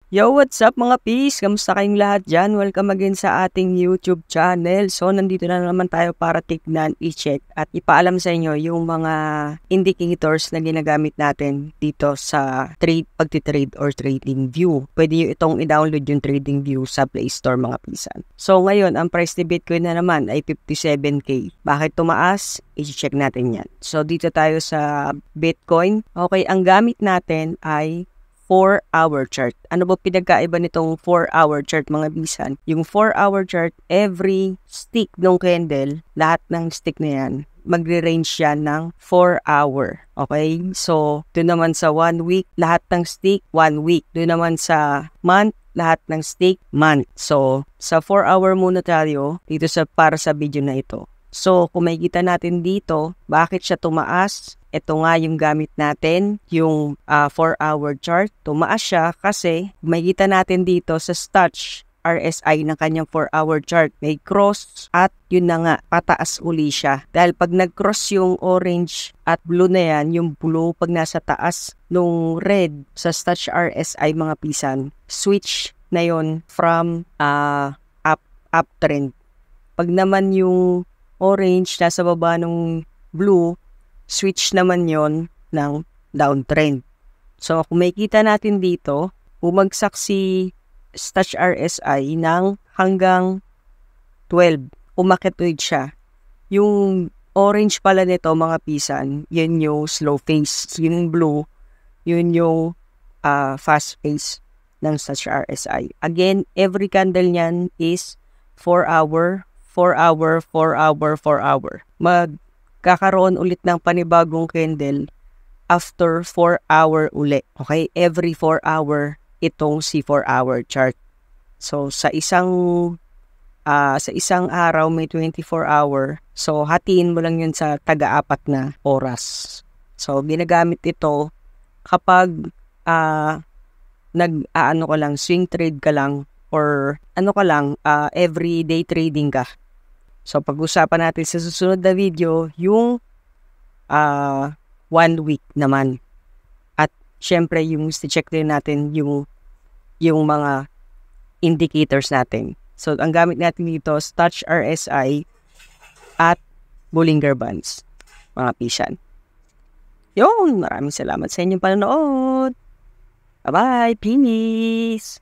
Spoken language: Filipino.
Yo, what's up mga peace? Kamusta kayong lahat dyan? Welcome again sa ating YouTube channel. So, nandito na naman tayo para tignan, i-check at ipaalam sa inyo yung mga indicators na ginagamit natin dito sa pagtitrade or trading view. Pwede nyo itong i-download yung trading view sa Play Store mga pisan. So, ngayon, ang price ni Bitcoin na naman ay 57K. Bakit tumaas? I-check natin yan. So, dito tayo sa Bitcoin. Okay, ang gamit natin ay 4-hour chart. Ano ba pinagkaiba nitong 4-hour chart mga bisan? Yung 4-hour chart, every stick ng candle, lahat ng stick na yan, magre-range yan ng 4 hour. Okay? So, doon naman sa 1 week, lahat ng stick, 1 week. Doon naman sa month, lahat ng stick, month. So, sa 4-hour muna tayo dito para sa video na ito. So, kung makikita natin dito, bakit siya tumaas? Ito nga yung gamit natin, yung 4-hour chart. Tumaas siya kasi makikita natin dito sa Stutch RSI ng kanyang 4-hour chart. May cross at yun na nga, pataas uli siya. Dahil pag nag-cross yung orange at blue na yan, yung blue pag nasa taas nung red sa Stutch RSI mga pisan, switch na yon from uptrend. Pag naman yung orange nasa baba ng blue, switch naman yon ng downtrend. So, kung makikita natin dito, bumagsak si Stutch RSI ng hanggang 12. Umakit ulit siya. Yung orange pala nito, mga pisan, yun yung slow phase. Yung blue, yun yung fast phase ng Stutch RSI. Again, every candle niyan is 4 hour, 4 hour, 4 hour, 4 hour. Magkakaroon ulit ng panibagong candle after 4 hour uli. Okay? Every 4 hour itong si 4 hour chart. So sa isang araw may 24 hour. So hatiin mo lang yun sa taga-apat na oras. So ginagamit ito kapag swing trade ka lang or everyday trading ka. So, pag-usapan natin sa susunod na video, yung 1 week naman. At, syempre, yung check din natin yung mga indicators natin. So, ang gamit natin dito, Stutch RSI at Bollinger Bands. Mga pisan. Yun, maraming salamat sa inyong panonood. Bye-bye, peace!